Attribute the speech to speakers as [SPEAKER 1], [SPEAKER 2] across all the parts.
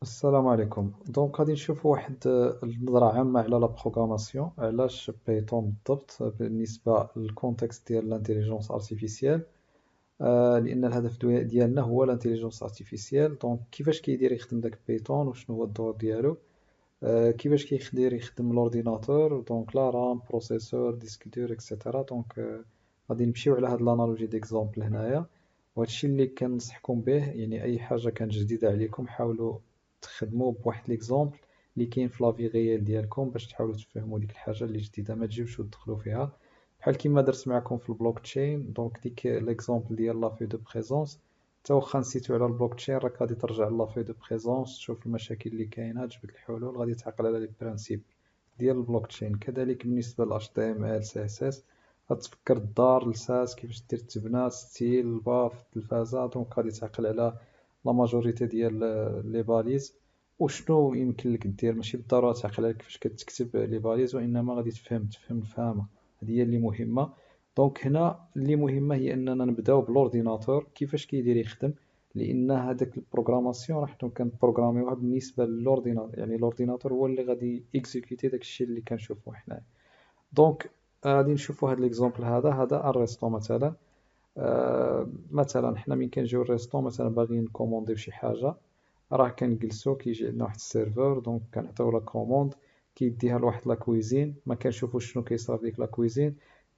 [SPEAKER 1] السلام عليكم. غادي نشوفوا واحد النظرة عامة على لا بروغراماسيون، علاش بايثون بالضبط بالنسبة للكونتكست ديال الانتيليجنس ارتيفيسيال. لأن الهدف ديالنا هو الانتيليجنس ارتيفيسيال. كيفاش كيدير يخدم داك بايثون وشنو هو الدور ديالو، كيفاش كيقدر يخدم الاورديناتور، لا رام بروسيسور ديسك دور اكسيتيرا. غادي نمشيو على هاد الانالوجي ديكزامبل هنايا، وهادشي اللي كنصحكم به. يعني اي حاجه كانت جديده عليكم حاولوا تخدموا بواحد ليكزامبل اللي كاين في لافي ريال ديالكم باش تحاولوا تفهموا ديك الحاجه اللي جديده، ما تجيوش وتدخلوا فيها. بحال كيما درت معكم في البلوك تشين، ديك ليكزامبل ديال لافي دو بريزونس، حتى واخا نسيتو على البلوك تشين راك غادي ترجع لافي دو بريزونس تشوف المشاكل اللي كاينه، تجبد الحلول، غادي تعقل على لي برانسيب ديال البلوك تشين. كذلك بالنسبه ل HTML CSS غتفكر الدار الساس كيفاش دير التبنه ستيل الباف التلفازه. غادي تعقل على لا ماجوريتي ديال لي باليز وشنو يمكن لك دير. ماشي بالضروره تعقل على كيفاش كتكتب لي باليز، وانما غادي تفهم الفهمه، هذه هي اللي مهمه. هنا اللي مهمه هي اننا نبداو بالاورديناتور كيفاش كيدير يخدم، لان هذاك البروغراماسيون راح كنبروغراميوها بالنسبه للاورديناتور. يعني الاورديناتور هو اللي غادي اكزيكوتي داك الشيء اللي كنشوفوه حنا. دونك غادي نشوفوا هذا ليكزامبل، هذا الريستو مثلا. مثلا حنا ملي كنجيو الريستو مثلا باغيين نكومونديو شي حاجه، راه كنجلسو كيجي عندنا واحد السيرفور، كنعطيو لا كوموند كيديها لواحد لا كويزين، ما كنشوفوش شنو كيصرا في ديك لا كويزين،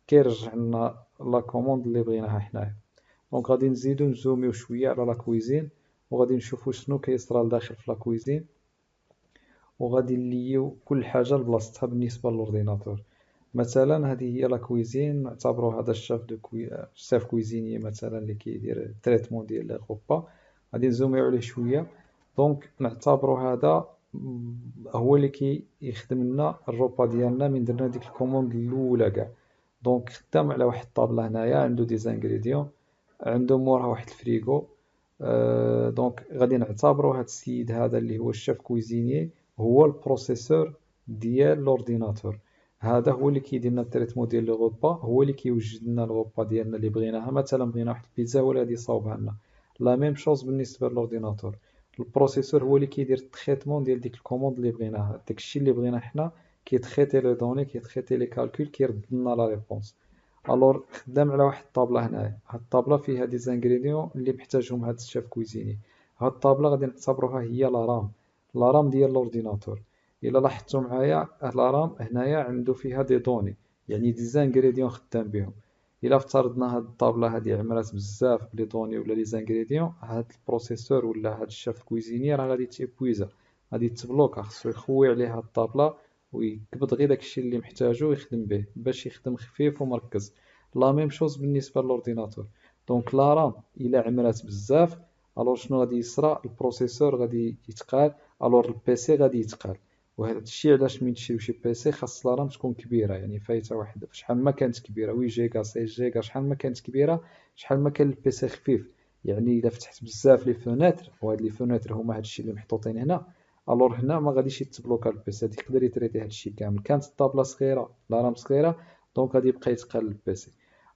[SPEAKER 1] كيرجع لنا لا كوموند اللي بغيناها حنايا. غادي نزيدو نزوميو شويه على لا كويزين، وغادي نشوفو شنو كيصرا لداخل في لا كويزين، وغادي نليو كل حاجه لبلاصتها بالنسبه للاورديناتور. مثلا هذه هي لا كويزين، نعتبروا هذا الشاف الشاف كويزيني مثلا اللي كيدير التريتمون ديال لي غوبا. غادي نزوميو عليه شويه. نعتبروا هذا هو اللي كيخدم لنا الروبا ديالنا من درنا ديك الكوموند الاولى كاع. خدام على واحد الطابله هنايا عنده دي زانغريديون، عنده مورها واحد الفريغو. غادي نعتبروا هذا السيد هذا اللي هو الشاف كويزيني هو البروسيسور ديال الاورديناتور. هذا هو اللي كيدير لنا التريتمون ديال لي غوبا، هو اللي كيوجد لنا الغوبا ديالنا اللي بغيناها. مثلا بغينا واحد البيتزا هو اللي غادي يصاوبها لنا. لا ميم شوز بالنسبه للاورديناتور، البروسيسور هو اللي كيدير التريتمون ديال ديك الكوموند اللي بغيناها، داكشي اللي بغينا حنا كيتريتي لي دوني، كيتريتي لي كالكول، كيرد لنا لا ريبونس. خدام على واحد الطابله هنايا، هاد الطابله فيها دي زانغريديون اللي محتاجهم هاد الشيف كويزيني. هاد الطابله غادي نعتبروها هي لا رام ديال الاورديناتور. الا لاحظتوا معايا لا رام هنايا عنده فيها دي دوني، يعني دي زانغريديون خدام بهم. الا افترضنا هاد الطابله هادي عمرات بزاف بلي دوني ولا لي زانغريديون، هاد البروسيسور ولا هاد الشيف كويزيني راه غادي تيبويزا، غادي تبلوكا، خصو يخوي عليها الطابله ويكبد غير داكشي اللي محتاجو ويخدم به باش يخدم خفيف ومركز. لا ميم شوز بالنسبه للاورديناتور. لا رام الا عمرات بزاف، شنو غادي يصرى؟ البروسيسور غادي يتقال، البيسي غادي يتقال. وهذا الشيء علاش من تشريو شي بيسي خاص لا رام تكون كبيره، يعني فايته واحد شحال ما كانت كبيره 8 جيجا 16 جيجا شحال ما كانت كبيره شحال ما كان البيسي خفيف. يعني الا فتحت بزاف لي فوناتر، وهاد لي فوناتر هما هاد الشيء اللي محطوطين هنا، هنا ما غاديش يتبلوكا البيسي، غادي يقدر يتريتي هاد الشيء كامل. كانت الطابله صغيره لا رام صغيره، غادي يبقى يتقال البيسي.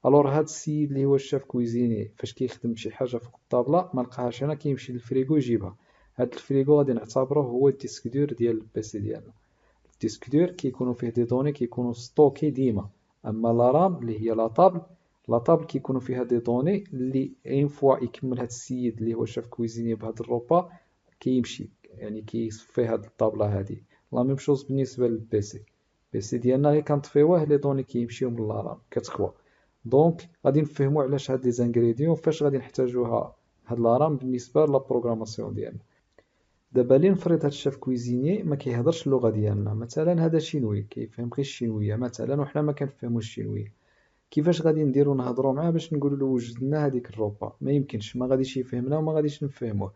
[SPEAKER 1] هاد السيد اللي هو الشاف كويزيني فاش كيخدم شي حاجه فوق الطابله ما لقاهاش هنا، كيمشي للفريغو يجيبها. هاد الفريغو غادي نعتبروه هو الديسك دور ديال البيسي ديالنا. الديسك دور كيكونوا فيه دي دوني كيكونوا ستوكي ديما. اما لا رام اللي هي لا طابل كيكونوا فيها دي دوني اللي اين فوا يكمل هاد السيد اللي هو شاف كويزيني بهاد الروبا كيمشي، يعني كيصفي هاد الطابله هادي. لا ميم شوز بالنسبه للبيسي، البيسي ديالنا غير كنطفيوه لي دوني كيمشيو من لا رام كتخوى. غادي نفهموا علاش هاد لي زانغريديون فاش غادي نحتاجوها هاد لا رام بالنسبه لا بروغراماسيون ديالنا. دابا لي نفرض هاد الشاف كويزيني ما كيهضرش اللغه ديالنا، مثلا هذا شينوي كيفهم غير الشينويه مثلا وحنا ما كنفهموش الشينويه. كيفاش غادي نديرو نهضروا معاه باش نقولوا له وجد لنا هذيك الروبا؟ ما يمكنش، ما غاديش يفهمنا وما غاديش نفهموه.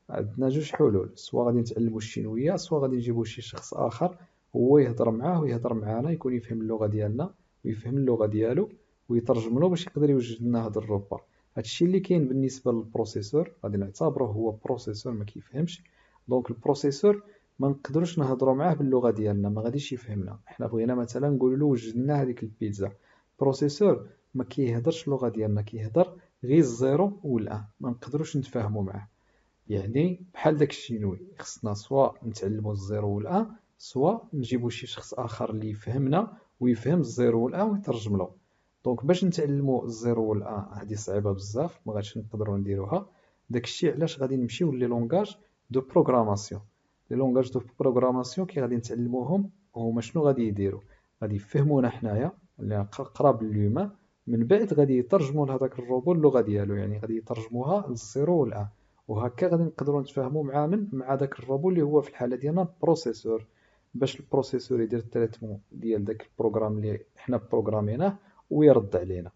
[SPEAKER 1] عندنا جوج حلول، سواء غادي نتعلموا الشينويه، سواء غادي نجيبوا شي شخص اخر هو يهضر معاه ويهضر معانا، يكون يفهم اللغه ديالنا ويفهم اللغه ديالو ويترجم له باش يقدر يوجد لنا هاد الروبا. هادشي اللي كاين بالنسبه للبروسيسور، غادي نعتبروه هو بروسيسور ما كيفهمش. البروسيسور ما نقدروش نهضروا معاه باللغه ديالنا، ما غاديش يفهمنا. حنا بغينا مثلا نقولوا له وجد لنا هذيك البيتزا، البروسيسور ما كيهضرش اللغه ديالنا، كيهضر غير الزيرو والان، ما نقدروش نتفاهموا معاه. يعني بحال داك الشينوي خصنا سواء نتعلموا الزيرو والان، سواء نجيبوا شي شخص اخر اللي يفهمنا ويفهم الزيرو والان ويترجم له. دونك باش نتعلموا الزيرو والان هذه صعيبه بزاف، ما غاديش نقدروا نديروها. داكشي علاش غادي نمشيو لي لونغاج دو بروغراماسيون. لي لونغاج دو بروغراماسيون كي غادي نتعلموهم هما شنو غادي يديروا؟ غادي يفهمونا حنايا اللي قراب لليومان، من بعد غادي يترجموا لهذاك الروبو اللغه ديالو، يعني غادي يترجموها للزيرو والان. وهكا غادي نقدروا نتفاهموا مع داك الروبو اللي هو في الحاله ديالنا البروسيسور، باش البروسيسور يدير التريتمون ديال داك البروغرام اللي حنا بروغراميناه ويرد علينا.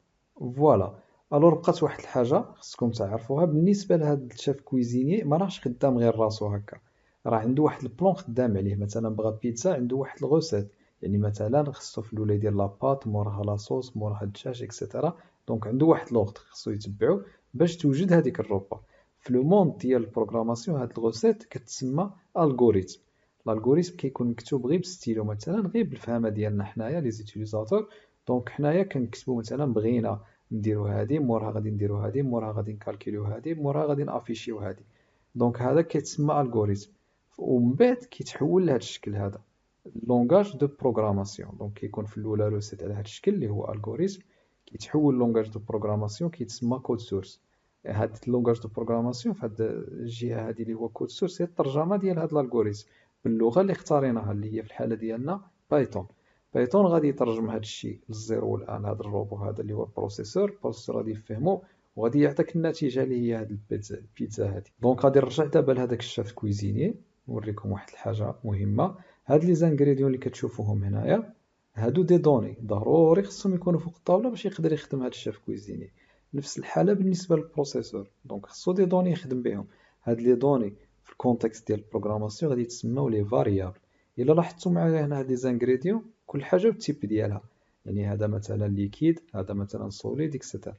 [SPEAKER 1] فوالا. الور بقات واحد الحاجه خصكم تعرفوها بالنسبه لهاد الشيف كويزيني، ما راهش خدام غير راسو هكا، راه عنده واحد البلان خدام عليه. مثلا بغا بيتزا عنده واحد الغوسيت، يعني مثلا خصو في الاولى يدير لاباط، موراها لاصوص، موراها الدجاج اكسيتيرا. دونك عنده واحد لوغد خصو يتبعو باش توجد هذيك الروبا. في لو موند ديال البروغراماسيون هاد الغوسيت كتسمى الغوريثم. الالغوريثم كيكون مكتوب غير بستيلو، مثلا غير بالفهمه ديالنا حنايا لي زيتيليزاتور. دونك حنايا كنكتبوا مثلا بغينا نديرو هادي، موراها غادي نديرو هادي، موراها غادي نكالكيليو هادي، موراها غادي نافيشيو هادي. دونك هذا كيتسمى الغوريثم. ومن بعد كيتحول لهذا الشكل هذا لونغاج دو بروغراماسيون. دونك كيكون في الاولى روسيت على هذا الشكل اللي هو الغوريثم، كيتحول لونغاج دو بروغراماسيون كيتسمى كود سورس. هاد اللونغاج دو بروغراماسيون في هاد الجهه هادي اللي هو كود سورس هي الترجمه ديال هاد الالغوريثم باللغه اللي اختاريناها اللي هي في الحاله ديالنا بايثون. بايثون غادي يترجم هاد الشيء للزيرو والان، هاد الروبو هذا اللي هو البروسيسور غادي يفهمو وغادي يعطيك النتيجه اللي هي هاد البيتزا هادي. دونك غادي نرجع دابا لهداك الشاف كويزيني، نوريكم واحد الحاجه مهمه. هاد لي زانغريديون اللي كتشوفوهم هنايا هادو دي دوني ضروري خصهم يكونوا فوق الطاوله باش يقدر يخدم هاد الشاف كويزيني. نفس الحاله بالنسبه للبروسيسور، دونك خصو دي دوني يخدم بهم. هاد لي دوني في الكونتكست ديال البروغراماسيون غادي يتسموا لي فاريابل. الا لاحظتوا معايا هنا هاد لي زانغريديون كل حاجه والتيب ديالها، يعني هذا مثلا ليكيد، هذا مثلا سوليد اكسيتيرا.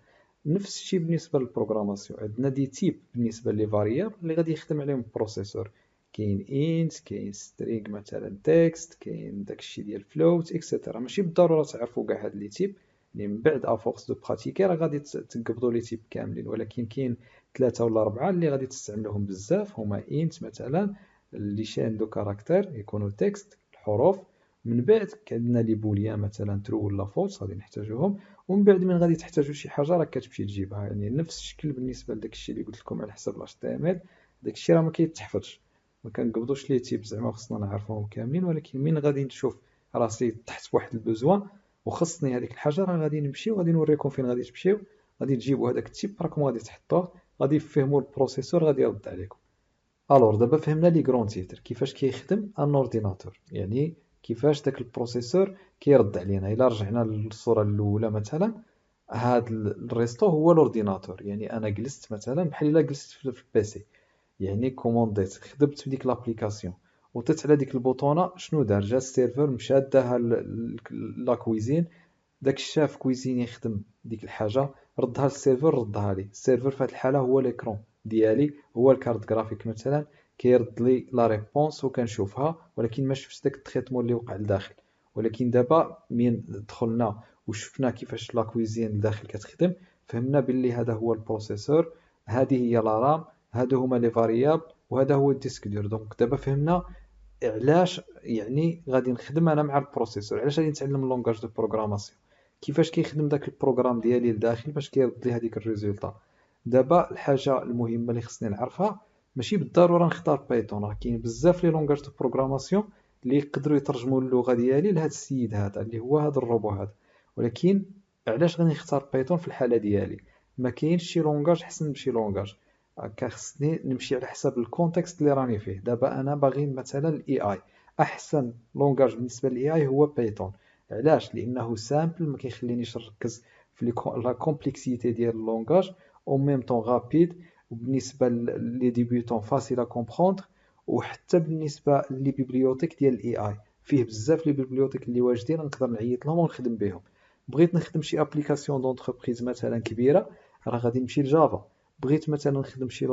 [SPEAKER 1] نفس الشيء بالنسبه للبروغراماسيون، عندنا دي تيب بالنسبه لي فاريابل اللي غادي يخدم عليهم البروسيسور. كاين انت، كاين سترينغ مثلا تكست، كاين داكشي ديال فلوت اكسيتيرا. ماشي بالضروره تعرفوا كاع هاد لي تيب، يعني من بعد افورس دو براتيكي راه غادي تقبضوا لي تيب كاملين، ولكن كاين ثلاثه ولا اربعه اللي غادي تستعملوهم بزاف. هما انت مثلا، اللي شان دو كاركتر يكونوا تكست الحروف. من بعد عندنا لي بوليان مثلا ترو ولا فولس غادي نحتاجوهم. ومن بعد من غادي تحتاجوا شي حاجه راه كتمشي تجيبها، يعني نفس الشكل بالنسبه لداك الشيء اللي قلت لكم على حسب ال HTML. داك الشيء راه ما كيتحفظش، ما كنقبضوش ليه تيب زعما خصنا نعرفوهم كاملين. ولكن من غادي نشوف راسي تحت واحد البوزوان وخصني هذيك الحاجه، راه غادي نمشي وغادي نوريكم فين غادي تمشيو. غادي تجيبوا هذاك التيب راكم غادي تحطوه، غادي يفهموا البروسيسور غادي يرد عليكم. الور دابا فهمنا لي كرون تيتر كيفاش كيخدم ان اورديناتور، يعني كيفاش داك البروسيسور كيرد علينا. الا رجعنا للصوره الاولى مثلا، هاد الريستو هو الاورديناتور، يعني انا جلست مثلا بحال الا جلست في البيسي، يعني كومونديت خدمت في ديك لابليكاسيون وطيت على ديك البوطونه. شنو دار؟ جا السيرفر مشى داها لا كويزين، داك الشاف كويزين يخدم ديك الحاجه، ردها للسيرفر، ردها لي السيرفر. في هذه الحاله هو ليكرون ديالي، هو الكارت جرافيك مثلا، كيرد لي لا ريبونس وكنشوفها، ولكن ما شفتش داك التريتمون اللي وقع لداخل. ولكن دابا من دخلنا وشفنا كيفاش لا كويزين لداخل كتخدم، فهمنا باللي هذا هو البروسيسور، هذه هي لا رام، هادو هما لي فاريابل، وهذا هو الديسك دور. دونك دابا فهمنا علاش يعني غادي نخدم انا مع البروسيسور، علاش غادي نتعلم اللونغاج دو بروغراماسيون، كيفاش كيخدم داك البروغرام ديالي لداخل باش كيرد لي هذيك الريزولطا. دابا الحاجه المهمه اللي خصني نعرفها، ماشي بالضروره نختار بايثون، راه كاين بزاف لي لونغاج دو بروغراماسيون اللي يقدروا يترجموا اللغه ديالي لهذا السيد هذا اللي هو هذا الروبو هذا. ولكن علاش غادي نختار بايثون في الحاله ديالي؟ ما كاينش شي لونغاج حسن من شي لونغاج، خصني نمشي على حسب الكونتكست اللي راني فيه. دابا انا باغي مثلا الاي اي، احسن لونغاج بالنسبه للاي اي هو بايثون. علاش؟ لانه سامبل، ما كيخلينيش نركز في لا كومبلكسيتي ديال اللونغاج، او ميم طون غابيد، وبالنسبه لي ديبيوتون فاسيل ا كومبروندر. وحتى بالنسبه لي بيبليوتيك ديال الاي اي، فيه بزاف لي بيبليوتيك اللي واجدين نقدر نعيط لهم ونخدم بهم. بغيت نخدم شي ابليكاسيون دونتربريز مثلا كبيره، راه غادي نمشي لجافا. بغيت مثلا نخدم شي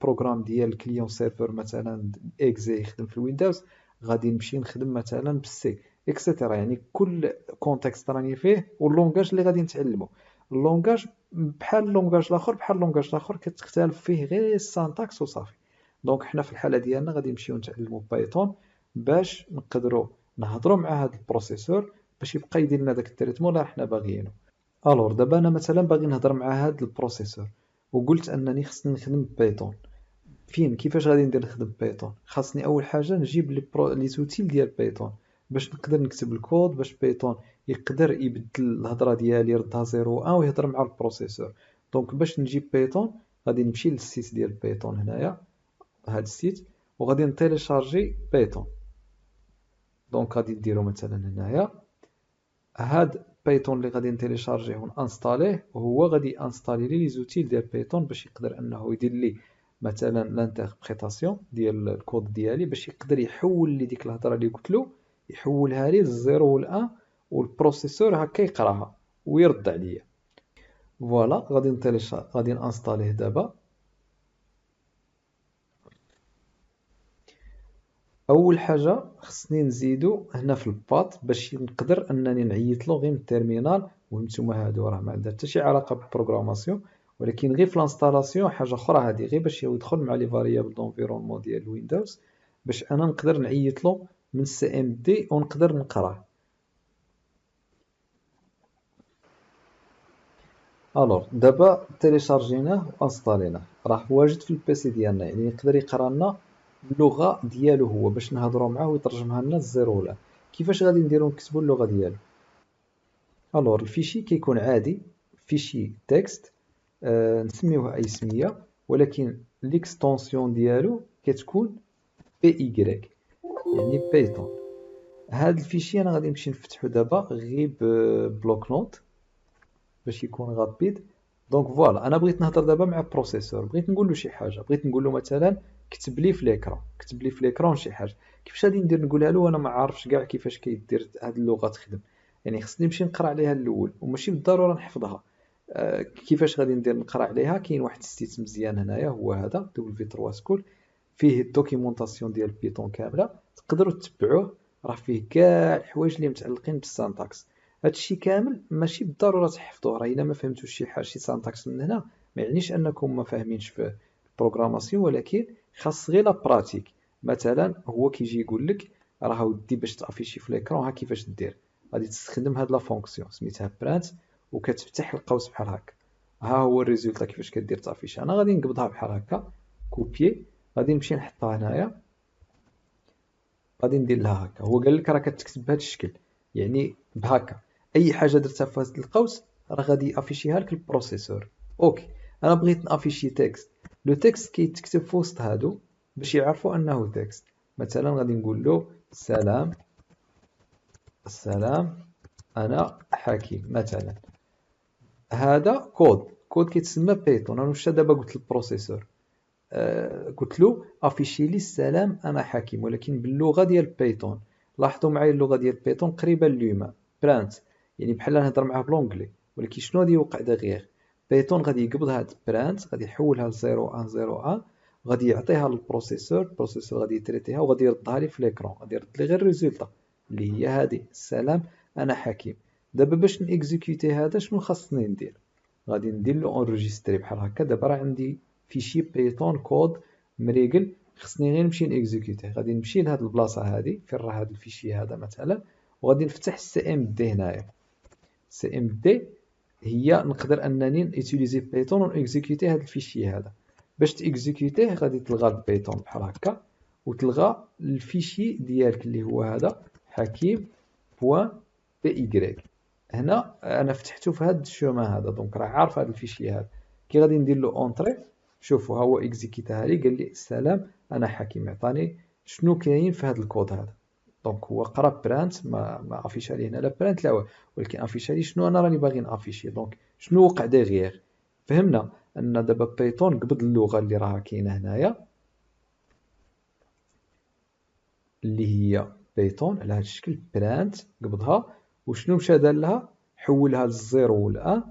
[SPEAKER 1] بروغرام ديال كليون سيرفر مثلا اكزي يخدم في الويندوز، غادي نمشي نخدم مثلا بالسي اكسيتيرا. يعني كل كونتكست راني فيه واللونغاج اللي غادي نتعلمه. اللونغاج بحال اللونغاج الاخر كتختلف فيه غير السانتاكس وصافي. دونك حنا في الحاله ديالنا غادي نمشيو نتعلموا بايثون باش نقدروا نهضروا مع هذا البروسيسور باش يبقى يدير لنا داك التريتمون اللي حنا باغيينه. الور دابا انا مثلا باغي نهضر مع هذا البروسيسور وقلت انني خصني نخدم بايثون. كيفاش غادي ندير نخدم بايثون؟ خاصني اول حاجه نجيب لي زوتيل ديال بايثون باش نقدر نكتب الكود باش بايثون يقدر يبدل الهضره ديالي يردها 0 ويهضر مع البروسيسور. دونك باش نجيب بايثون غادي نمشي للسيت ديال بايثون هنايا، هذا السيت، وغادي نتيليشارجي بايثون. دونك غادي نديرو مثلا هنايا هاد بايثون اللي غادي نتيليشارجيه ونانستاليه، هو غادي انستالي لي زوتيل ديال بايثون باش يقدر انه يدير لي مثلا لانتربريتاسيون ديال الكود ديالي باش يقدر يحول لي ديك الهضره اللي قلت له يحولها لي للزيرو والان، والبروسيسور هكا يقراها ويرد عليا. فوالا غادي نانستاليه دابا. اول حاجه خصني نزيدو هنا في الباط باش نقدر انني نعيط له غير من التيرمينال. وهانتوما هادو راه ما عندها حتى شي علاقه بالبروغراماسيون، ولكن غير في الانستالاسيون حاجه اخرى هادي، غير باش يدخل مع لي فاريابل دونفيرونمون ديال الويندوز باش انا نقدر نعيط له من السي ام دي ونقدر نقراه. الوغ دابا تيليشارجيناه وانستاليناه، راه واجد في البيسي ديالنا، يعني يقدر يقرا لنا اللغه ديالو هو باش نهضروا معاه ويترجمها لنا الزيرو ولا. كيفاش غادي نديرو نكتبوا اللغه ديالو؟ الوغ الفيشي كيكون عادي فيشي تكست، نسميوه اي سميه، ولكن ليكستونسيون ديالو كتكون بي اي، يعني بايثون. هاد الفيشي انا غادي نمشي نفتحو دابا غير ببلوك نوت باش يكون غابيد. دونك فوالا انا بغيت نهضر دابا مع بروسيسور، بغيت نقول له شي حاجه، بغيت نقول له مثلا كتب لي في ليكرون شي حاجه. كيفاش غادي ندير نقولها له وانا ما عارفش كاع كيفاش كيدير هاد اللغه تخدم؟ يعني خصني نمشي نقرا عليها الاول وماشي بالضروره نحفظها. كيفاش غادي ندير نقرا عليها؟ كاين واحد السيت مزيان هنايا هو هذا W3 سكول، فيه الدوكيومونطاسيون ديال بيتون كامله، تقدروا تتبعوه، راه فيه كاع الحوايج اللي متعلقين بالسانتاكس. هادشي كامل ماشي بالضروره تحفظوه، راه الا ما فهمتوش شي سانتاكس من هنا ما يعنيش انكم ما فاهمينش في البروغراماسيون، ولكن خاص غير لا براتيك. مثلا هو كيجي يقول لك راه ودي باش تافيشي في ليكرون ها كيفاش دير، غادي تستخدم هاد لا فونكسيون سميتها برانت وكتفتح القوس بحال هكا، ها هو الريزولتا كيفاش كدير تافيش. انا غادي نقبضها بحال هكا كوبيي، غادي نمشي نحطها هنايا، غادي ندير لها هكا. هو قال لك راه كتكتب بهذا الشكل، يعني بهكا اي حاجه درتها في هذا القوس راه غادي يافيشيها لك البروسيسور. اوكي، انا بغيت نافيشي تكست، لو تكست كيتكتب في وسط هادو باش يعرفوا انه تكست. مثلا غادي نقول له السلام انا حكيم مثلا. هذا كود كيتسمى بايثون. انا واش دابا قلت للبروسيسور؟ قلت له افيشي لي السلام انا حكيم، ولكن باللغه ديال بايثون. لاحظوا معايا اللغه ديال بايثون قريبه لليوما برانت، يعني بحال نهضر معاه بلونجلي، ولكن شنو غادي يوقع دغيغ؟ بايثون غادي يقبض هاد برانت، غادي يحولها ل 0101، غادي يعطيها للبروسيسور، البروسيسور غادي يتريتيها وغادي يردها لي في ليكرون، غادي يرد لي غير الريزولتا اللي هي هادي السلام انا حكيم. دابا باش نيكزيكوتي هذا شنو خاصني ندير؟ غادي ندير له اونجستري بحال هكا. دابا راه عندي فيشي بايثون كود مريقل، خصني غير نمشي نيكزيكوتيه. غادي نمشي لهاد البلاصه هادي فين راه هاد الفيشي هذا مثلا، وغادي نفتح السي ام دي هنايا. السي ام دي هي نقدر انني نيتيليزي بايثون ونيكزيكوتي هاد الفيشي هذا. باش تيكزيكوتيه غادي تلغى البايثون بحال هكا وتلغى الفيشي ديالك اللي هو هذا حكيم بوان بي اي. هنا انا فتحته في هذا الشومان هذا، دونك راه عارف هذا الفيشي هذا. كي غادي ندير له اونطري، شوفوا ها هو اكزيكيتاها لي، قال لي السلام انا حكيم، عطاني شنو كاين في هذا الكود هذا. دونك هو قرا برانت، ما افيش عليه هنا لا برانت لا، ولكن افيش عليه شنو انا راني باغي نافيشي. دونك شنو وقع ديغيغ؟ فهمنا ان دابا بايثون قبض اللغه اللي راها كاينه هنايا اللي هي بايثون على هذا الشكل، برانت قبضها، وشنو مشى دار لها؟ حولها للزيرو والان،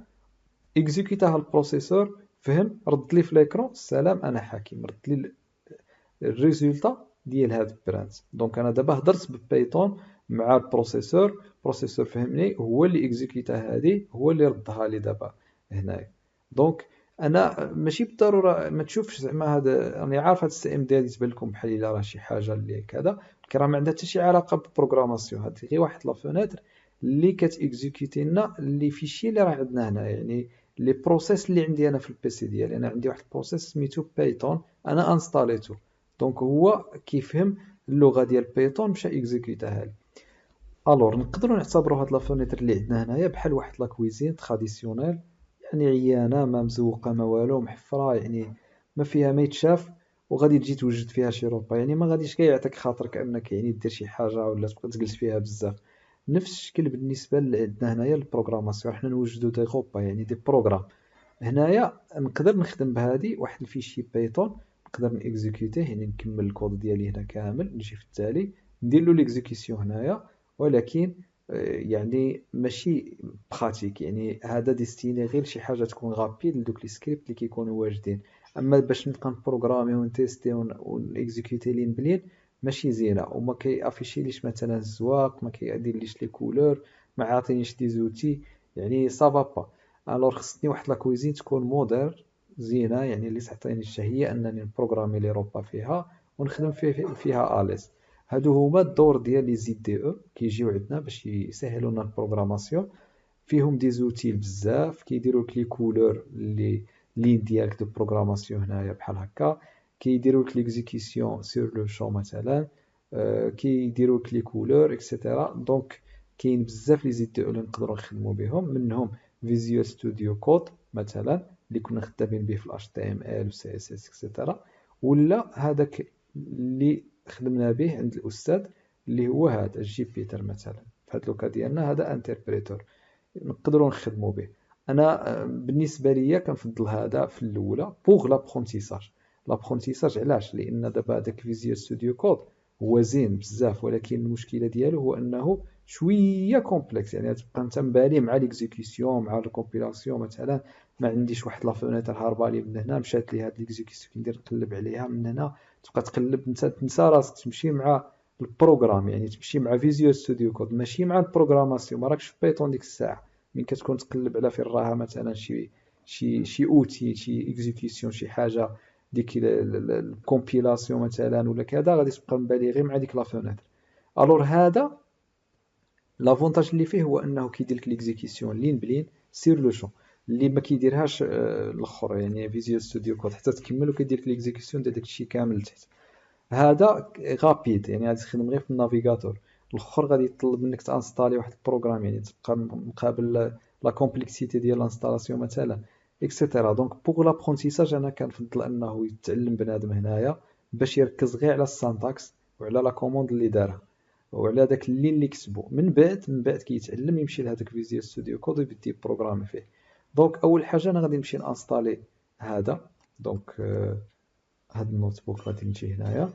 [SPEAKER 1] اكزيكيتاها البروسيسور، فهم، رد لي في ليكرون السلام انا حكيم، رد لي الريزولتا ديال هاد برانت. دونك انا دابا هضرت ببايثون مع البروسيسور، البروسيسور فهمني، هو اللي اكزيكيتا هادي، هو اللي ردها لي دابا هنايا. دونك انا ماشي بالضروره ما تشوفش زعما هذا، راني عارف هذا السي ام دي غادي تبان لكم بحال الا راه شي حاجه اللي كذا، ولكن راه ما عندها حتى شي علاقه بالبروغراماسيون. هذه غير واحد لا فونيتر اللي كتيكزيكوتي لنا لي فيشي اللي راه عندنا هنا، يعني لي بروسيس اللي عندي انا في البيسي ديالي. انا عندي واحد البروسيس سميتو بايثون، انا انستاليتو، دونك هو كيفهم اللغه ديال بايثون مشى اكزيكوتاها لي. الور نقدروا نعتبروا هاد لا فونيتر اللي عندنا هنايا بحال واحد لا كويزين تراديسيونيل، يعني عيانه ما مزوقه ما والو، محفره يعني ما فيها ما يتشاف، وغادي تجي توجد فيها شي روبا، يعني ما غاديش كاع يعطيك خاطرك انك يعني دير شي حاجه ولا تبقى تجلس فيها بزاف. نفس الشكل بالنسبه عندنا هنايا البروغراماسيون، حنا نوجدوا دي غوبا يعني دي بروغرام. هنايا نقدر نخدم بهادي واحد الفيشي بايثون، نقدر نيكزيكوتيه يعني نكمل الكود ديالي هنا كامل، نجي في التالي ندير له ليكزيكسيون هنايا، ولكن يعني ماشي براتيك، يعني هذا ديستيني غير شي حاجه تكون غابيد لدوك لي سكريبت اللي كيكونوا واجدين. اما باش نبقى نبروغرامي ونتيستي ونيكزيكوتي لين بلين ماشي زينه، وما كيافيشي ليش مثلا الزواق، ما كيدير ليش لي كولور، ما عاطينيش دي زوتي، يعني صافا با. الوغ خصني واحد لا كويزين تكون مودير زينه، يعني اللي تعطيني الشهيه انني نبروغرامي لي روبا فيها ونخدم فيها اليز. هادو هما الدور ديال لي زي دي او كيجيو عندنا باش يسهلوا لنا البروغراماسيون. فيهم دي زوتيل بزاف، كيديروا لك لي كولور اللي لين ديالك دو بروغراماسيون هنايا بحال هكا، كيديروا لك ليكزيكسيون سور لو شون مثلا، كيديروا لك لي كولور اكسيتيرا. دونك كاين بزاف لي زيد اللي نقدروا نخدموا بهم، منهم فيزيوال ستوديو كود مثلا اللي كنا خدامين به في الاتش تي ام ال و سي اس اس اكسيتيرا، ولا هذاك اللي خدمنا به عند الاستاذ اللي هو هذا جيبيتر مثلا. في هذا لوكا ديالنا هذا انتربريتور نقدروا نخدموا به. انا بالنسبه ليا كنفضل هذا في الاولى بوغ لابرونتيساج. لابرونتيساج علاش؟ لان دابا هذاك فيزيوال ستوديو كود هو زين بزاف، ولكن المشكله ديالو هو انه شويه كومبلكس، يعني تبقى انت مبالي مع ليكزيكسيون مع الكومبيلاسيون مثلا. ما عنديش واحد لا فونيتر هاربه لي من هنا مشات لي هاد ليكزيكسيون كندير نقلب عليها من هنا، تبقى تقلب انت تنسى راسك تمشي مع البروغرام، يعني تمشي مع فيزيوال ستوديو كود ماشي مع البروغراماسيون. ما راكش في بيتون ديك الساعه من كتكون تقلب على فين راها مثلا شي اوتي شي اكزيكيسيون شي حاجه، ديك الكومبيلاسيون مثلا ولا كذا، غادي تبقى مبالي غير مع ديك لا فونيتر. الور هذا لافونتاج اللي فيه هو انه كيدير لك ليكزيكيسيون لين بلين سير لو شون، اللي ما كيديرهاش الاخر يعني فيزيوال ستوديو كود حتى تكمل وكيدير لك ليكزيكيسيون ديال داكشي كامل لتحت. هذا غابيد يعني غادي تخدم غير في النافيغاتور. الاخر غادي يطلب منك تانستالي واحد البروغرام، يعني تبقى مقابل لا كومبلكسيتي ديال الانستالاسيون مثلا اكسيتيرا. دونك بوغ لابرونتيساج انا كنفضل انه يتعلم بنادم هنايا باش يركز غير على السانتاكس وعلى لا كوموند اللي دارها وعلى داك اللين اللي كتبو، من بعد كيتعلم يمشي لهذاك فيزيوال ستوديو كود ويبدي يبروغرامي فيه. دونك اول حاجه انا غادي نمشي نانستالي هذا. دونك هاد النوت بوك غادي نجي هنايا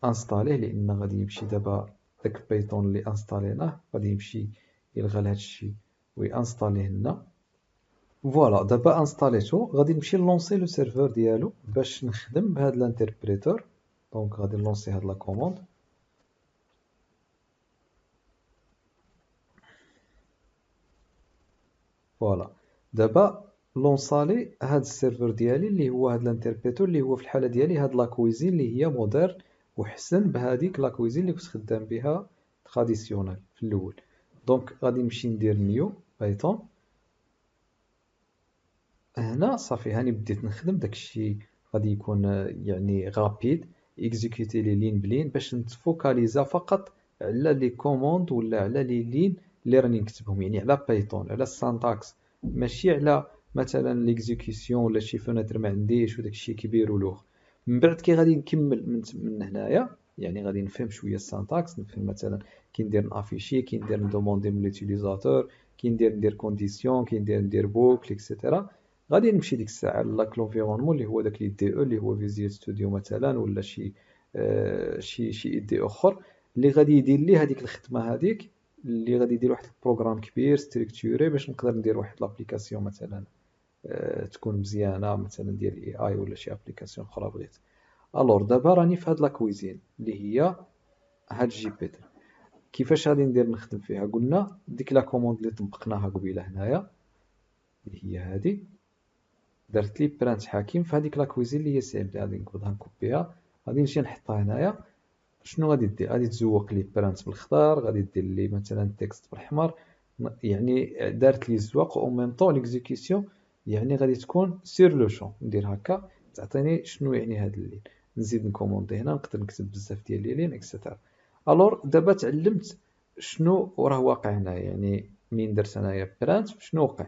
[SPEAKER 1] انستاليه، لان غادي يمشي دابا داك البيطون اللي انستاليناه غادي يمشي يلغى لهاد الشيء وينستاليه لنا. فوالا دابا انستاليتو، غادي نمشي نلونسي لو سيرفور ديالو باش نخدم بهاد الانتربريتور. دونك غادي نلونسي هاد لا كوموند. فوالا دابا لونسالي هاد السيرفر ديالي اللي هو هاد الانتربريتور اللي هو في الحاله ديالي هاد لاكويزين اللي هي مودير وحسن بهاديك لاكويزين اللي كنت خدام بها تراديسيونال في الاول. دونك غادي نمشي ندير نيو بايثون. هنا صافي هاني بديت نخدم داكشي غادي يكون يعني غابيد اكزيكوتي لي لين بلين باش نتفوكاليزا فقط على لي كوموند ولا على لي لين اللي راني نكتبهم، يعني على بايثون على السانتاكس، ماشي على مثلا ليكزيكسيون ولا شي فونتر ما عنديش وداكشي كبير ولوغ. من بعد كي غادي نكمل من هنايا، يعني غادي نفهم شويه السانتاكس، نفهم مثلا كي ندير نافيشي، كي ندير ندوموندي من ليوتيليزاتور، كي ندير كونديسيون، كي ندير بوكل اكسيتيرا. غادي نمشي ديك الساعه لاك لونفيرونمون اللي هو داك لي دي او اللي هو فيزيوال ستوديو مثلا ولا شي اي دي اخر اللي غادي يدير لي هذيك الخدمه هذيك، اللي غادي يدير واحد البروغرام كبير ستركتوري باش نقدر ندير واحد لابليكاسيون مثلا تكون مزيانه مثلا ديال اي اي ولا شي ابليكاسيون اخرى بغيت. الور دابا راني في هاد لا كويزين اللي هي هاد جي بي تي. كيفاش غادي ندير نخدم فيها؟ قلنا ديك لا كوموند اللي طبقناها قبيله هنايا اللي هي هذه، درت لي برانت حكيم في هذيك لاكويزين اللي هي سي ام دي. غادي نقعد نكوبيها، غادي نمشي نحطها هنايا. شنو غادي دير؟ غادي تزوق لي برانت بالخضر، غادي دير لي مثلا تكست بالاحمر، يعني دارت لي الزواق او ميم طون ليكزيكسيون، يعني غادي تكون سير لو شون. ندير هكا تعطيني شنو يعني هاد اللين، نزيد نكوموندي هنا، نقدر نكتب بزاف ديال لي لين اكسيتيرا. الور دابا تعلمت شنو راه واقع هنايا، يعني من درت انايا برانت شنو وقع.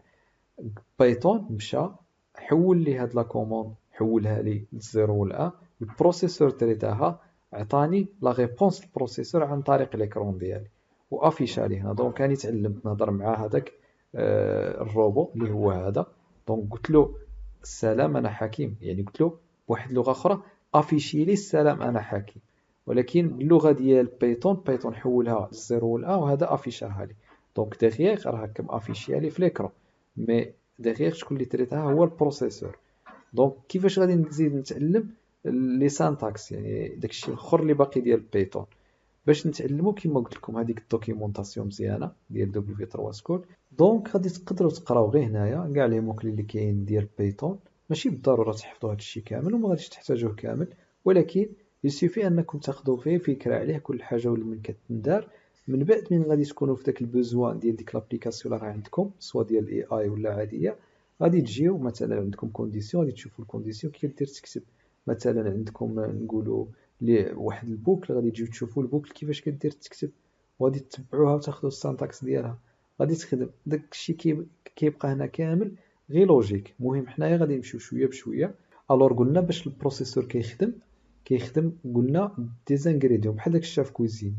[SPEAKER 1] بايثون مشى حول لي هاد لا كوموند، حولها لي للزيرو والان، البروسيسور تريتاها، عطاني لا ريبونس البروسيسور عن طريق ليكرون ديالي وافيشا لي هنا. دونك راني تعلمت نهضر مع هذاك الروبو اللي هو هذا. دونك قلت له السلام انا حكيم، يعني قلت له بواحد اللغه اخرى افيشي لي السلام انا حكيم، ولكن باللغه ديال بايثون حولها للزيرو والان وهذا افيشاها لي. دونك ديغيغ راه هكا مافيشيها لي في ليكرون، مي ديغيغ شكون اللي تريتها هو البروسيسور. دونك كيفاش غادي نزيد نتعلم لي سانتاكس، يعني داكشي الاخر اللي باقي ديال بايثون، باش نتعلمو كيما قلت لكم هذيك الدوكيومونطاسيون مزيانه ديال دبليو 3 سكول. دونك غادي تقدروا تقراو غير هنايا كاع لي موكلي اللي كاين ديال بايثون، ماشي بالضروره تحفظوا هذا الشيء كامل وما غاديش تحتاجوه كامل، ولكن يسيفي انكم تاخذوا فيه فكره عليه كل حاجه واللي من كتندار. من بعد من غادي تكونوا في داك البوزوان ديال ديك لابليكاسيون اللي راه عندكم سوا ديال الاي اي ولا عاديه، غادي تجيو مثلا عندكم كونديسيون، غادي تشوفوا الكونديسيون كي دير تكتب. مثلا عندكم نقولوا لي واحد البوكل، غادي تجيو تشوفوا البوكل كيفاش كدير تكتب، وغادي تتبعوها وتاخذوا السانتاكس ديالها، غادي تخدم. داك الشيء كيبقى هنا كامل غير لوجيك. المهم حنايا غادي نمشيو شويه بشويه. الور قلنا باش البروسيسور كيخدم قلنا دي زانغريديون بحال داك الشاف كويزين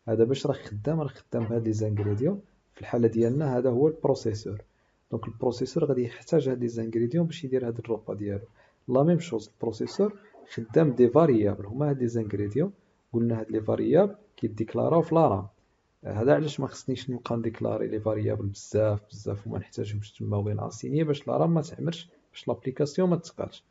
[SPEAKER 1] هذا، باش راه خدام بهاد لي زانغريديون. في الحاله ديالنا هذا هو البروسيسور. دونك البروسيسور غادي يحتاج هاد لي زانغريديون باش يدير هاد الروبا ديالو. لا ميم شوز البروسيسور خدام دي فاريابل، هما هاد لي زانغريديون. قلنا هاد لي فاريابل كيديكلاراو في لا رام. هذا علاش ما خصنيش نبقى نديكلاري لي فاريابل بزاف وما نحتاجهمش تما وين اسيني، باش لا رام ما تعمرش، باش لابليكاسيون ما تثقلش.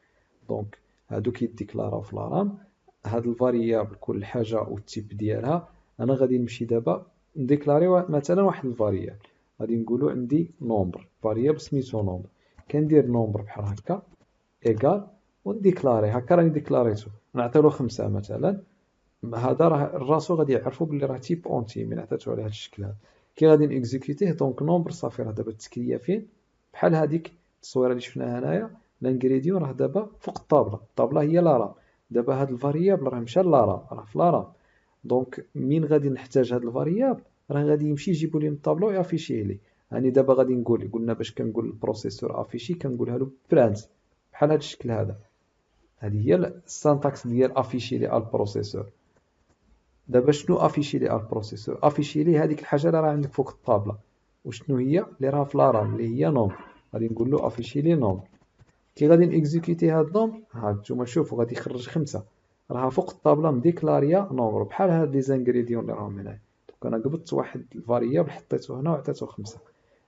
[SPEAKER 1] دونك هادو كيديكلاراو في لا رام. هاد الفاريابل كل حاجه والتيب ديالها. انا غادي نمشي دابا نديكلاري مثلا واحد الفاريابل، غادي نقولوا عندي نومبر، فاريابل سميتو نومبر. كندير نومبر بحال هكا ايكال، ونديكلاري هكا، راني ديكلاريتو، نعطيلو 5 مثلا. هذا راه راسو غادي يعرفو بلي راه تيب اونتي من عطيتو على هذا الشكل هذا. كي غادي نيكزيكوتيه دونك نومبر صافي، راه دابا التكريه فين بحال هذيك التصويره اللي شفناها هنايا. الانغريديون راه دابا فوق الطابله هي لا رام. دابا هاد الفاريابل راه مشى لا رام، راه في لا رام. دونك من غادي نحتاج هاد الفاريابل راه غادي يمشي يجيبو لي من الطابلو ويافيشيه لي. هاني دابا غادي نقول، قلنا باش كنقول البروسيسور افيشي كنقولها له برانت بحال هاد الشكل هذا. هذه هي السانتاكس ديال افيشي لي البروسيسور. دابا شنو افيشي لي البروسيسور؟ افيشي لي هذيك الحاجه اللي راه عندك فوق الطابله. وشنو هي اللي راه في لا رام اللي هي نومبر. غادي نقول له افيشي لي نومبر. كي غادي نيكزيكوتي هاد نومبر، ها نتوما شوفوا غادي يخرج 5، راها فوق الطابله مديكلاريا نومبر بحال هاد لي زانغريديون اللي راهم هنايا. دونك انا قبضت واحد الفاريابل حطيته هنا وعطيته 5.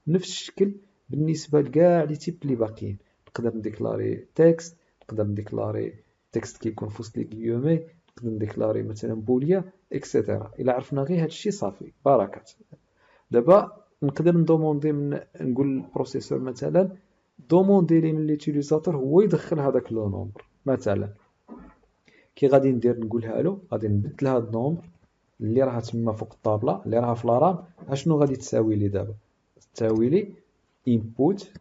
[SPEAKER 1] نفس الشكل بالنسبه لكاع لي تيب اللي باقيين. نقدر نديكلاري تكست، نقدر نديكلاري تكست كيكون في وسط لي غيومي، نقدر نديكلاري مثلا بوليا اكسيتيرا. الا عرفنا غير هادشي صافي بركات. دابا نقدر ندوموندي من نقول للبروسيسور مثلا دوموندي لي من ليوتيليزاتور هو يدخل هذاك لو نومبر مثلا. كي غادي ندير نقولها له، غادي نبدل هاد النومبر اللي راها تما فوق الطابله اللي راها في لا رام. اشنو غادي تساوي لي دابا؟ تساوي لي انبوت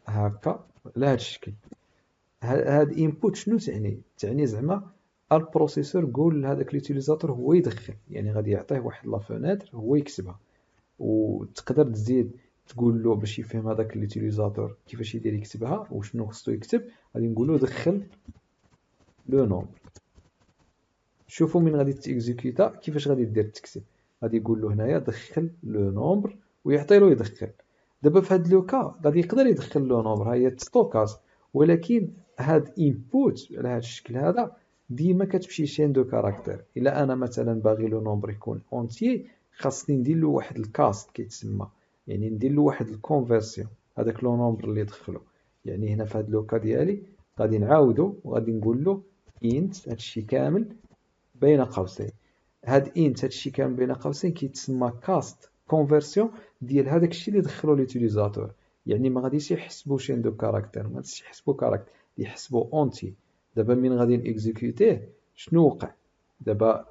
[SPEAKER 1] هكا على هاد الشكل. هاد انبوت شنو تعني؟ تعني زعما البروسيسور قول لهذاك ليوتيليزاتور هو يدخل، يعني غادي يعطيه واحد لا فونيتر هو يكتبها. وتقدر تزيد تقول له باش يفهم هذاك ليوتيليزاتور كيفاش يدير يكتبها وشنو خصو يكتب. غادي نقولوا دخل لو نومبر. شوفوا من غادي تيكزيكوتا كيفاش غادي دير تكتب. غادي يقول له هنايا دخل لو نومبر ويعطي له يدخل. دابا في هاد لو كا غادي يقدر يدخل لو نومبر، ها هي ستوكاج، ولكن هاد انبوت على هاد الشكل هذا ديما كتمشي شين دو كاركتير. الا انا مثلا باغي لو نومبر يكون اونتيي خاصني ندير له واحد الكاست كيتسمى، يعني ندير له واحد الكونفرسيون هذاك لو نومبر اللي دخلو. يعني هنا في هاد لو كا ديالي غادي نعاودو وغادي نقول له انت هادشي كامل بين قوسين. هاد انت هادشي كامل بين قوسين كيتسمى كاست كونفرسيون ديال هذاك الشيء اللي دخلو ليوتيليزاتور. يعني ما غاديش يحسبوا شين دو كاركتير، ما غاديش يحسبوا كاركتير، يحسبوا اونتي. دابا من غادي نيكزيكوتيه شنو وقع؟ دابا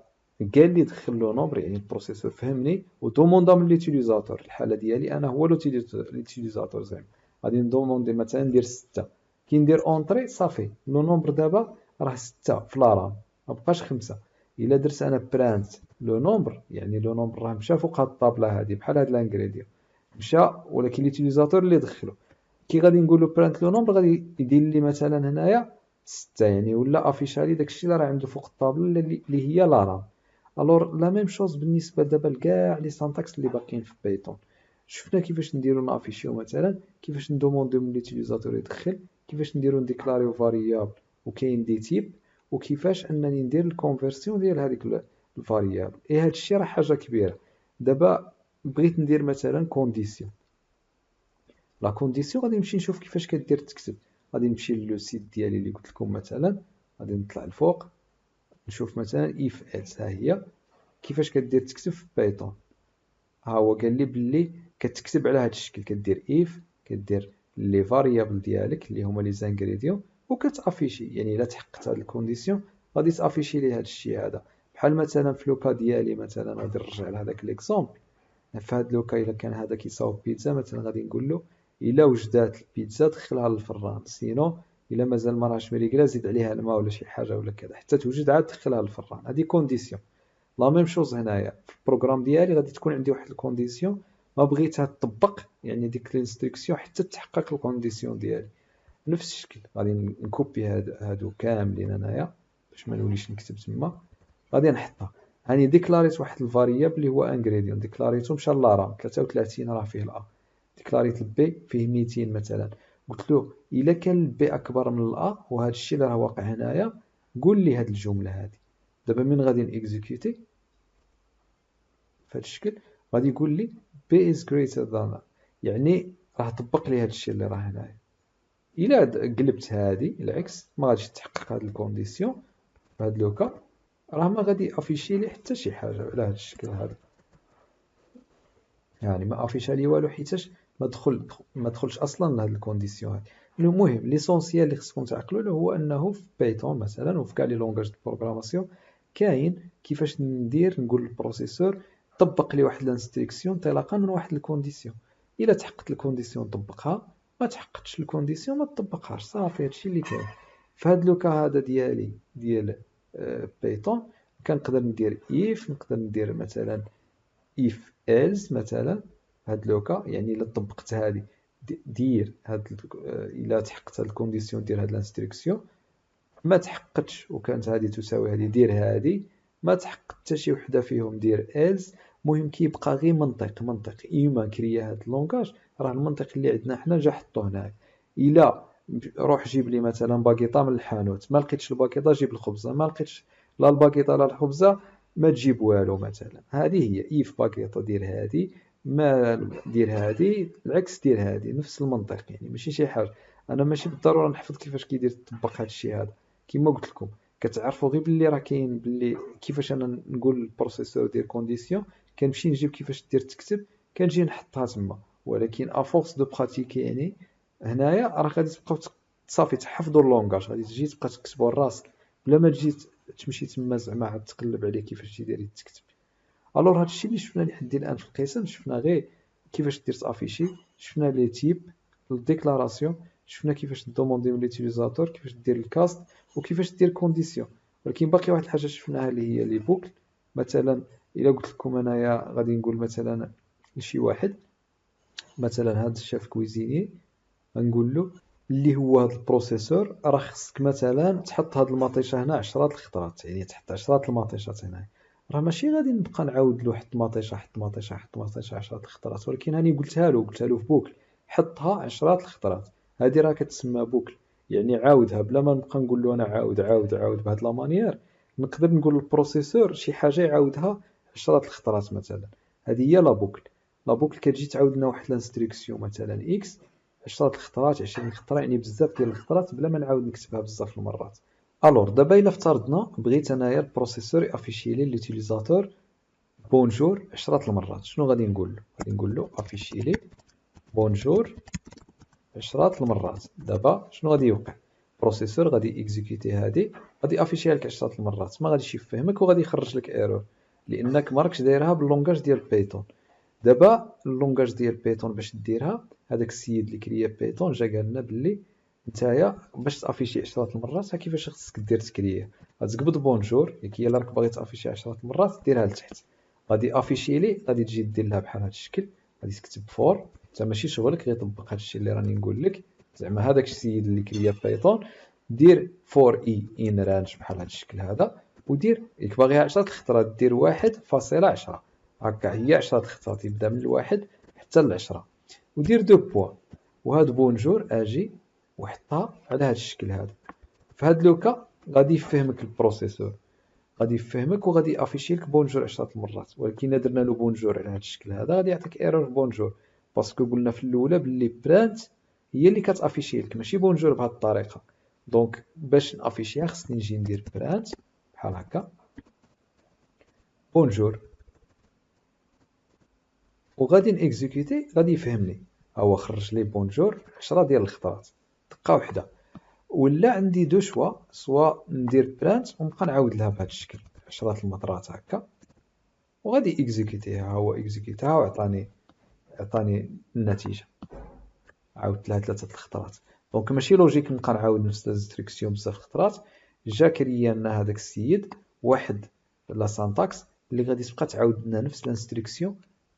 [SPEAKER 1] قال لي دخل له نومبر، يعني البروسيسور فهمني ودوموندا من ليتيليزاتور. الحاله ديالي انا هو ليتيليزاتور زعما، غادي ندوموندي مثلا ندير 6، كي ندير اونطري صافي لو نومبر دابا راه 6 في لارام، ما بقاش 5. الا درت انا برانت لو نومبر، يعني لو نومبر راه مشى فوق هاد الطابله هادي بحال هاد لانغريديون مشى، ولكن ليتيليزاتور اللي دخلو. كي غادي نقول له برانت لو نومبر غادي يدير لي مثلا هنايا 6، يعني ولا افيشا لي داكشي اللي راه عنده فوق الطابله اللي هي لارام. الور لا ميم شوز بالنسبه دابا لكاع لي سانتاكس اللي باقيين في بايثون. شفنا كيفاش نديرو نافيشيو مثلا، كيفاش ندومونديو من ليتيليزاتور يدخل، كيفاش نديرو نديكلاريو فاريابل وكاين دي تيب، وكيفاش انني ندير الكونفرسيون ديال هذيك الفاريابل. اي هادشي راه حاجه كبيره. دابا بغيت ندير مثلا كونديسيون، لا كونديسيون غادي نمشي نشوف كيفاش كدير تكتب. غادي نمشي للو سيت ديالي اللي قلت لكم مثلا، غادي نطلع الفوق نشوف مثلا اف else، ها هي كيفاش كدير تكتب في بايثون. ها هو قال لي باللي كتكتب على هذا الشكل، كدير اف، كدير لي فاريابل ديالك اللي هما لي زانغريديون وكتافيشي. يعني الا تحققت هاد الكونديسيون غادي تافيشي لي هاد الشيء هذا. بحال مثلا في لوكا ديالي مثلا غادي نرجع لهذاك ليكزومبل. في هاد لوكا الا كان هذا كيصاوب بيتزا مثلا غادي نقول له الا وجدات البيتزا دخلها للفران، سينو الا مازال ما راهش مريقله زيد عليها الماء ولا شي حاجه ولا كذا حتى توجد عاد دخلها للفران. هذه كونديسيون. لا ميم شوز هنايا في البروغرام ديالي غادي تكون عندي واحد الكونديسيون ما بغيتها تطبق، يعني ديك الانستركسيون حتى تحقق الكونديسيون ديالي. نفس الشكل غادي نكوبي هادو كاملين هنايا باش ما نوليش نكتب تما. غادي نحطها، هاني ديكلاريت واحد الفاريابل اللي هو انغريديون، ديكلاريتو مشى لارام 33 راه فيه الأ. ديكلاريت البي فيه 200 مثلا، قلت له الا كان البي اكبر من الأ وهذا الشيء اللي راه واقع هنايا قول لي هاد الجمله هادي. دابا من غادي نيكزيكوتي فهاد الشكل غادي يقول لي بي از greater than، يعني راه طبق لي هاد الشيء اللي راه هنايا. الا قلبت هادي العكس ما غاديش تحقق هاد الكونديسيون. في هاد لوكا راه ما غادي افيشي لي حتى شي حاجه على هاد الشكل هذا، يعني ما افيشا لي والو حيتاش ما دخلش اصلا لهاد الكونديسيون هادي. المهم ليسونسيال اللي خصكم تعقلوا له هو انه في بايثون مثلا وفي كاع لي لونغاج دو بروغراماسيون كاين كيفاش ندير نقول للبروسيسور طبق لي واحد الانستركسيون انطلاقا من واحد الكونديسيون. الا تحققت الكونديسيون طبقها، ما تحققتش الكونديسيون ما تطبقهاش، صافي هادشي اللي كاين. في هاد لوكا هذا ديالي ديال بايثون كنقدر ندير if، نقدر ندير مثلا if else مثلا. هاد لوكا يعني الا طبقت هادي دير هاد الا تحققت هاد الكونديسيون دير هاد الانستركسيون، ما تحققتش وكانت هادي تساوي هادي دير هادي، ما تحققت حتى شي وحده فيهم دير else. المهم كيبقى غير منطق ايما كريا هاد اللونغاج، راه المنطق اللي عندنا حنا جا حطو هنايا. الا روح جيب لي مثلا باكيطه من الحانوت، ما لقيتش الباكيطه جيب الخبزه، ما لقيتش لا الباكيطه لا الخبزه ما تجيب والو مثلا. هذه هي اف باكيطه دير هادي، ما دير هادي العكس دير هادي، نفس المنطق يعني ماشي شي حاجه. انا ماشي بالضروره نحفظ كيفاش كيدير تطبق هاد الشيء هذا. كما قلت لكم كتعرفوا غير باللي راه كاين باللي كيفاش انا نقول للبروسيسور دير كونديسيون، كنمشي نجيب كيفاش دير تكتب كنجي نحطها تما. ولكن افورس دو براتيكي يعني هنايا راه غادي تبقاو صافي تحفظوا اللونغاج، غادي تجي تبقى تكتبوا راسك بلا ما تجي تمشي تما زعما عاد تقلب عليه كيفاش تيدير تكتب. الور هادشي اللي شفنا لحد الان في القسم، شفنا غير كيفاش دير تافيشي، شفنا لي تيب الديكلاراسيون، شفنا كيفاش دوموندي من ليوتيليزاتور، كيفاش دير الكاست وكيفاش دير كونديسيون. ولكن باقي واحد الحاجه شفناها اللي هي لي بوكل. مثلا الا قلت لكم انايا غادي نقول مثلا لشي واحد مثلا هذا الشيف كويزيني، غنقول له اللي هو هذا البروسيسور راه خصك مثلا تحط هاد المطيشه هنا 10 الخطرات، يعني تحط 10 المطيشات هنا. راه ماشي غادي نبقى نعاود له حط مطيشه حط مطيشه حط مطيشه 10 الخطرات، ولكن هاني قلتها له في بوكل حطها 10 الخطرات. هذه راه كتسمى بوكل، يعني عاودها بلا ما نبقى نقول له انا عاود بهاد لا مانيير. نقدر نقول للبروسيسور شي حاجه يعاودها 10 الخطرات مثلا. هذه هي لا بوكل. لا بوكل كتجي تعاود لنا واحد الانستركسيون مثلا اكس 10 الخطرات 20 خطره، يعني بزاف ديال الخطرات بلا ما نعاود نكتبها بزاف المرات. الور دابا الا افترضنا بغيت انايا البروسيسور يافيشي لي ليوتيليزاتور بونجور 10 المرات، شنو غادي نقول له؟ غادي نقول له افيشي لي بونجور عشرات المرات. دابا شنو غادي يوقع؟ البروسيسور غادي اكزيكوتي هادي، غادي افيشيها لك عشرات المرات، ما غاديش يفهمك وغادي يخرج لك ايرور لانك ما راكش دايرها باللونغاج ديال بيتون. دابا اللونغاج ديال بيتون باش ديرها، هذاك السيد اللي كريا بيتون جا قال لنا باللي نتايا باش تافيشي عشرات المرات ها كيفاش خصك دير تكريا. غتقبض بونجور، هي الا راك باغي تافيشي عشرات المرات ديرها لتحت، غادي افيشي لي، غادي تجي دير لها بحال هذا الشكل، غادي تكتب فور، انت ماشي شغلك غير طبق هذا الشيء اللي راني نقول لك. زعما هذاك السيد اللي كريا بايثون دير فور اي ان رانج بحال هذا الشكل هذا، ودير ياك باغيها 10 الخطرات دير 1.10 هكا، هي 10 الخطرات يبدا من الواحد حتى للعشرة، ودير دو بوا، وهاد بونجور اجي وحطها على هذا الشكل هذا. في هاد لوكا غادي يفهمك البروسيسور، غادي يفهمك وغادي افيشي لك بونجور 10 المرات، ولكن الا درنا له بونجور على هذا الشكل هذا غادي يعطيك ايرور بونجور، باسكو قلنا في الاولى باللي برانت هي اللي كتافيشي لك ماشي بونجور بهذه الطريقه. دونك باش نافيشيها خصني نجي ندير برانت بحال هكا بونجور، وغادي نيكزيكوتي، غادي يفهمني ها هو خرج لي بونجور 10 ديال الخطرات دقه واحده. ولا عندي دو شوا، سوا ندير برانت ونبقى نعاود لها بهذا الشكل 10 المرات هكا، وغادي اكزيكوتيها، ها هو اكزيكوتيها وعطاني النتيجه، عاودت لها 3 الخطرات. دونك ماشي لوجيك نبقى نعاود نفس الانستركسيون بزاف الخطرات. جا كريا لنا هذاك السيد واحد لا سانتاكس اللي غادي تبقى تعاود لنا نفس الانستركسيون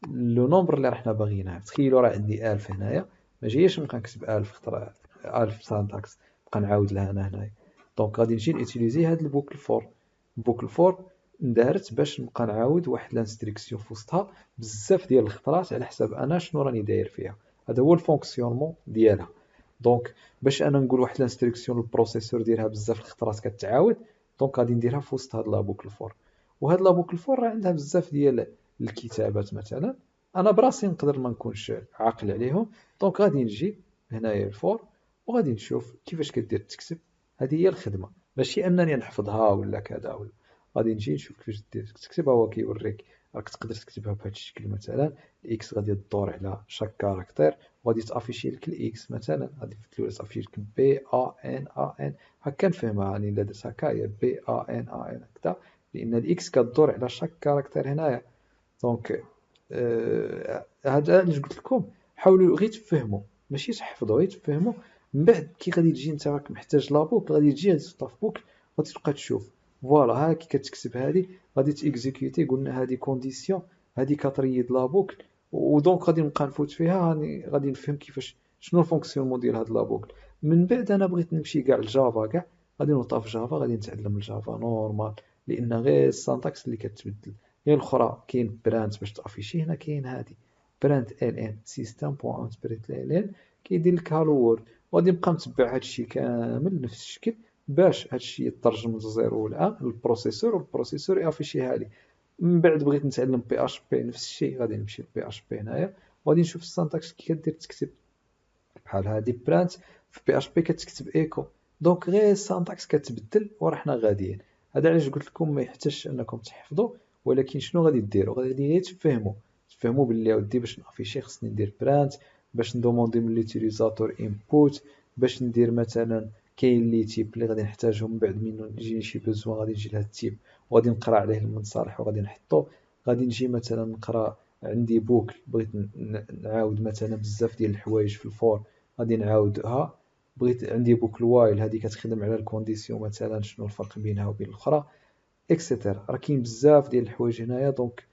[SPEAKER 1] لو نومبر اللي رحنا باغيينها. تخيلوا راه عندي 1000 هنايا، ما جايش نبقى نكتب 1000 خطره 1000 سانتاكس نبقى نعاود لها انا هنايا. دونك غادي نجي نوتيليزي هاد البوكل فور. البوكل فور اندارت باش نبقى نعاود واحد لانستركسيون في وسطها بزاف ديال الخطرات على حساب انا شنو راني داير فيها. هذا هو الفونكسيونمون ديالها. دونك باش انا نقول واحد لانستركسيون للبروسيسور ديرها بزاف الخطرات كتعاود، دونك غادي نديرها في وسط هاد لا بوكل فور. وهاد لا بوكل فور راه عندها بزاف ديال الكتابات مثلا انا براسي نقدر ما نكونش عاقل عليهم. دونك غادي نجي هنايا الفور وغادي نشوف كيفاش كدير تكتب. هذه هي الخدمه، ماشي انني نحفظها ولا كذا ولا. غادي نجي نشوف كيفاش دير تكتب. هو كيوريك راك تقدر تكتبها بهذا الشكل مثلا. الاكس غادي تدور على شاك كاركتير وغادي تافيشي لك الاكس مثلا، غادي في الاولى تافيشي لك بي ا ان ا ان هكا نفهمها. يعني الا درت هكا هي بي ا ان ا ان هكذا، لان الاكس كدور على شاك كاركتير هنايا. دونك هذا علاش قلت لكم حاولوا غير تفهموا ماشي تحفظوا، غير تفهموا. من بعد كي غادي تجي انت راك محتاج لابوك، غادي تجي غادي تحطها في بوك، غادي تبقى تشوف فوالا ها كي كتكتب هذه غادي تيكزيكوتي. قلنا هذه كونديسيون، هذه كتريد لابوك، ودونك غادي نبقى نفوت فيها، غادي نفهم كيفاش شنو الفونكسيونمون ديال هاد لابوك. من بعد انا بغيت نمشي كاع لجافا، كاع غادي نوطا في جافا، غادي نتعلم الجافا نورمال، لان غير السانتاكس اللي كتبدل. غير الاخرى كاين براند باش تافيشي، هنا كاين هادي براند ال ان سيستم بوان اوت بريت ال ان كيدير لك هالو وورد. وغادي نبقى نتبع هادشي كامل نفس الشكل باش هادشي يترجم للزيرو الان للبروسيسور، والبروسيسور يافيشيها لي. من بعد بغيت نتعلم بي اش بي نفس الشيء، غادي نمشي لبي اش بي هنايا وغادي نشوف السانتاكس كي كدير تكتب بحال هادي براند. في بي اش بي كتكتب ايكو، دونك غير السانتاكس كتبدل ورحنا غاديين. هذا علاش قلت لكم ما يحتاجش انكم تحفظوا، ولكن شنو غادي ديروا؟ غادي غير تفهموا باللي اودي باش نافيشي خصني ندير براند، باش ندوموندي من ليوتيليزاتور انبوت، باش ندير مثلا كاين لي تيب اللي غادي نحتاجهم من بعد منو يجيني شي بوزوان، غادي نجي لهاد التيب وغادي نقرا عليه المنصالح وغادي نحطو. غادي نجي مثلا نقرا عندي بوكل بغيت نعاود مثلا بزاف ديال الحوايج في الفور، غادي نعاودها. بغيت عندي بوكل وايل هذه كتخدم على الكونديسيون مثلا شنو الفرق بينها وبين الاخرى اكسيتيرا. راه كاين بزاف ديال الحوايج هنايا. دونك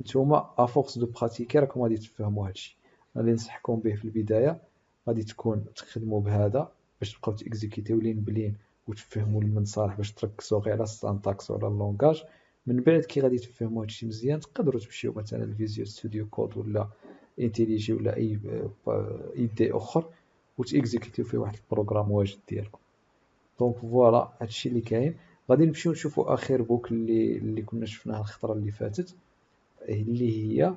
[SPEAKER 1] نتوما افورس دو براتيكي راكم غادي تفهموا هادشي. غادي ننصحكم به في البدايه غادي تكون تخدموا بهذا باش تبقاو تيكزيكيتيو لين بلين وتفهموا المنصالح باش تركزوا غير على السانتاكس وعلى اللونغاج. من بعد كي غادي تفهموا هادشي مزيان تقدروا تمشيو مثلا لفيزيو ستوديو كود ولا انتيليجي ولا اي دي اخر وتيكزيكيتيو فيه واحد البروغرام واجد ديالكم. دونك فوالا هادشي اللي كاين. غادي نمشيو نشوفوا اخر بوك اللي كنا شفناها الخطره اللي فاتت، اللي هي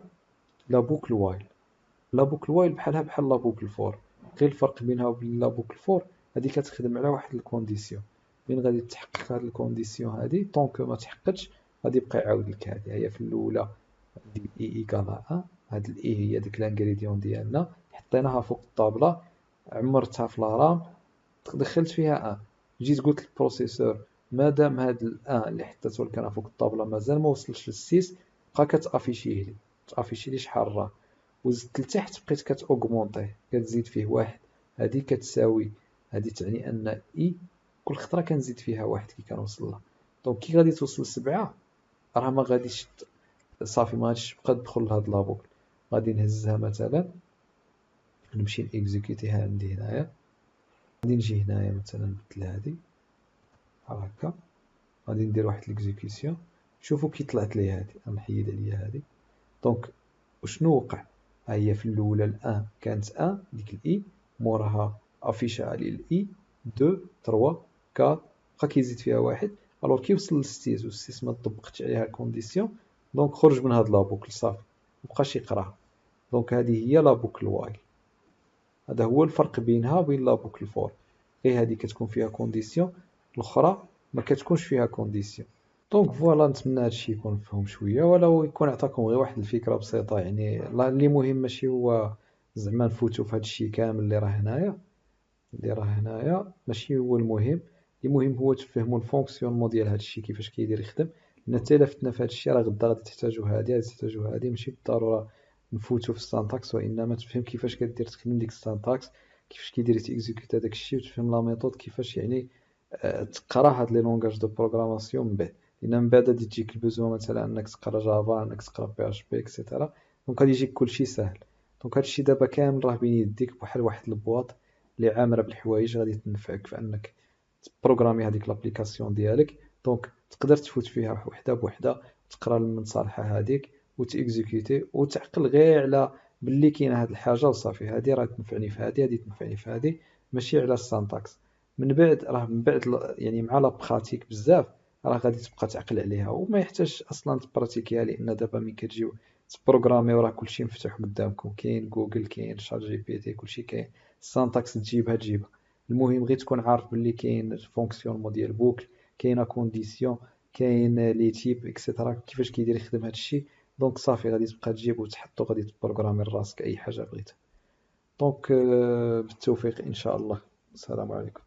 [SPEAKER 1] لا بوكل وايل. لا بوكل وايل بحالها بحال لا بوكل فور، غير الفرق بينها وبين لا بوكل فور هذه كتخدم على واحد الكونديسيون. من غادي تحقق هاد الكونديسيون هذه طونك ما تحققش غادي يبقى يعاود لك هذه. هي في الاولى دي اي ايكال 1، هاد الاي هي ديك لانغريديون ديالنا حطيناها فوق الطابله، عمرتها في الرام، دخلت فيها جيت قلت للبروسيسور مادام هاد اللي حطيته لك انا فوق الطابله مازال ما وصلش للسيس، بقى كتافيشيه لي، تافيشي لي شحال راه. وزدت لتحت بقيت كتاوغمونطيه، كتزيد فيه واحد، هادي كتساوي، هادي تعني ان اي كل خطره كنزيد فيها واحد كي كنوصل لها. دونك كي غادي توصل لسبعة راه ما غاديش صافي، ما غاديش تبقى تدخل لهاد لابوكل. غادي نهزها مثلا، نمشي نيكزيكوتيها عندي هنايا، غادي نجي هنايا مثلا نبدل هادي بحال هكا، غادي ندير واحد ليكزيكسيون. شوفوا كي طلعت لي هادي، غنحيد عليا هادي. دونك وشنو وقع؟ ها هي في الاولى الان كانت ديك الاي، موراها افيشا لي الاي 2 3 4، بقى كيزيد فيها واحد. الوغ كي وصل للستيز والستيز ما طبقتش عليها الكونديسيون، دونك خرج من هاد لابوكل صافي، مبقاش يقراها. دونك هذه هي لابوكل وايل، هذا هو الفرق بينها وبين لابوكل فور. غير هذه كتكون فيها كونديسيون، الاخرى ما كتكونش فيها كونديسيون. دونك فوالا، نتمنى هادشي يكون مفهوم شويه، ولو يكون عطاكم غير واحد الفكره بسيطه. يعني اللي مهم ماشي هو زعما نفوتو في هادشي كامل اللي راه هنايا، ماشي هو المهم. المهم هو تفهموا الفونكسيونمون ديال هادشي كيفاش كيدير يخدم. لان حتى الا فتنا في هادشي راه غدا غادي تحتاجوا هادي، غادي تحتاجوا هادي، ماشي بالضروره نفوتوا في السانتاكس، وانما تفهم كيفاش كدير تخدم ديك السانتاكس، كيفاش كيدير تيكزيكوت هذاك الشيء، وتفهم لا ميثود كيفاش يعني تقرا هاد لي لونغاج دو بروغراماسيون من بعد. لان من بعد غادي تجيك البوزوان مثلا انك تقرا جافا، انك تقرا بي اش بي اكسيتيرا، دونك غادي يجيك كلشي ساهل. دونك هادشي دابا كامل راه بين يديك بحال واحد البواط اللي عامره بالحوايج غادي تنفعك في انك تبروغرامي هذيك لابليكاسيون ديالك. دونك تقدر تفوت فيها وحده بوحده، تقرا من صالحها هذيك وتيكزيكوتي، وتعقل غير على باللي كاينه هاد الحاجه وصافي، هادي راه تنفعني في هادي، هادي تنفعني في هادي، ماشي على السانتاكس. من بعد يعني مع لا براتيك بزاف راه غادي تبقى تعقل عليها، وما يحتاج اصلا تبراتيكيها، لان دابا ملي كتجيو تبروغرامي وراه كلشي مفتوح قدامكم، كاين جوجل، كاين شات جي بي تي، كلشي كاين. السانتاكس تجيبها. المهم غير تكون عارف باللي كاين الفونكسيونمون ديال بوكل، كاينه كونديسيون، كاين لي تيب اكسيتيرا، كيفاش كيدير يخدم هادشي. دونك صافي غادي تبقى تجيب وتحط، وغادي تبروغرامي لراسك اي حاجه بغيتها. دونك بالتوفيق ان شاء الله. السلام عليكم.